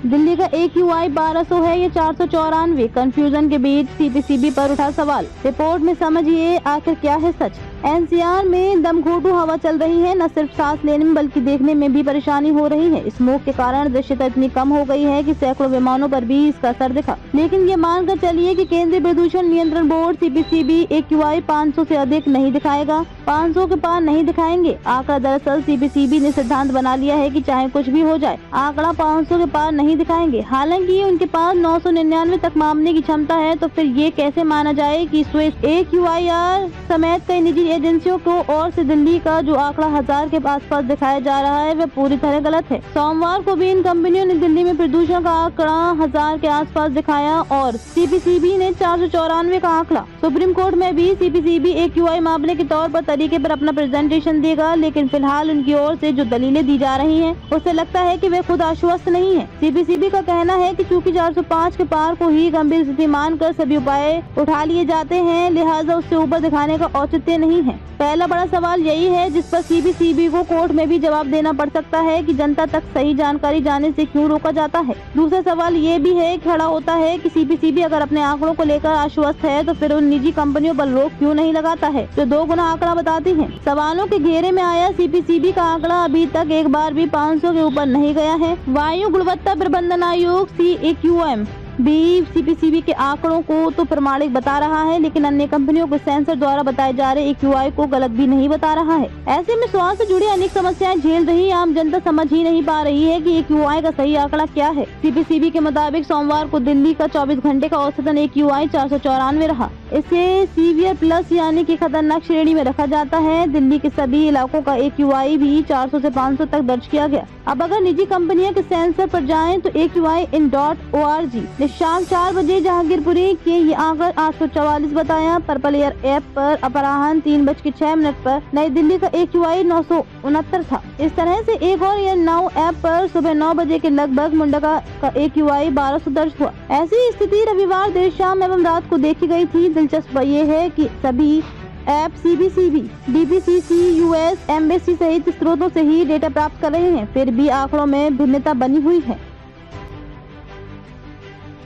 दिल्ली का AQI 1200 है या 494। कंफ्यूजन के बीच CPCB पर उठा सवाल। रिपोर्ट में समझिए आखिर क्या है सच। NCR में दमघोटू हवा चल रही है। न सिर्फ सांस लेने में बल्कि देखने में भी परेशानी हो रही है। स्मोक के कारण दृश्यता इतनी कम हो गई है कि सैकड़ों विमानों पर भी इसका असर दिखा। लेकिन ये मानकर चलिए कि केंद्रीय प्रदूषण नियंत्रण बोर्ड CPCB AQI 500 से अधिक नहीं दिखाएगा, 500 के पार नहीं दिखाएंगे। आंकड़ा दरअसल CPCB ने सिद्धांत बना लिया है कि चाहे कुछ भी हो जाए, आंकड़ा 500 के पार नहीं दिखाएंगे। हालांकि उनके पास 999 तक मापने की क्षमता है, तो फिर ये कैसे माना जाए कि स्विस AQIR समेत कई निजी एजेंसियों को ओर से दिल्ली का जो आंकड़ा 1000 के आसपास दिखाया जा रहा है वह पूरी तरह गलत है। सोमवार को भी इन कंपनियों ने दिल्ली में प्रदूषण का आंकड़ा 1000 के आसपास दिखाया और CPCB ने 494 का आंकड़ा। सुप्रीम कोर्ट में भी CPCB AQI मापने के तौर पर तरीके पर अपना प्रेजेंटेशन देगा, लेकिन फिलहाल उनकी ओर से जो दलीलें दी जा रही हैं, उससे लगता है कि वे खुद आश्वस्त नहीं है। CPCB का कहना है कि चूंकि 405 के पार को ही गंभीर स्थिति मानकर सभी उपाय उठा लिए जाते हैं, लिहाजा उससे ऊपर दिखाने का औचित्य नहीं है। पहला बड़ा सवाल यही है जिस पर CPCB को कोर्ट में भी जवाब देना पड़ सकता है कि जनता तक सही जानकारी जाने से क्यों रोका जाता है। दूसरा सवाल ये भी है खड़ा होता है कि CPCB अगर अपने आंकड़ों को लेकर आश्वस्त है तो फिर उन निजी कंपनियों पर रोक क्यों नहीं लगाता है जो 2 गुना आंकड़ा बताती हैं। सवालों के घेरे में आया CPCB का आंकड़ा अभी तक एक बार भी 500 के ऊपर नहीं गया है। वायु गुणवत्ता प्रबंधन आयोग CAQM भी CPCB के आंकड़ों को तो प्रमाणिक बता रहा है, लेकिन अन्य कंपनियों के सेंसर द्वारा बताए जा रहे AQI को गलत भी नहीं बता रहा है। ऐसे में स्वास्थ्य से जुड़ी अनेक समस्याएं झेल रही आम जनता समझ ही नहीं पा रही है कि AQI का सही आंकड़ा क्या है। CPCB के मुताबिक सोमवार को दिल्ली का 24 घंटे का औसतन AQI 494 रहा। इसे सीवियर प्लस यानी कि खतरनाक श्रेणी में रखा जाता है। दिल्ली के सभी इलाकों का AQI भी 400 से 500 तक दर्ज किया गया। अब अगर निजी कंपनियों के सेंसर पर जाएं तो AQI.in.org शाम 4 बजे जहांगीरपुरी के ये आंकड़ा 844 बताया। पर्पल एयर ऐप पर अपराह्न 3:06 पर नई दिल्ली का AQI 969 था। इस तरह से एक और एयर नाउ ऐप पर सुबह 9 बजे के लगभग मुंडका का AQI 1200 दर्ज हुआ। ऐसी स्थिति रविवार देर शाम एवं रात को देखी गई थी। दिलचस्प ये है कि सभी app CPCB, DPCC, US embassy सहित स्रोतों से ही डेटा प्राप्त कर रहे हैं, फिर भी आंकड़ों में भिन्नता बनी हुई है।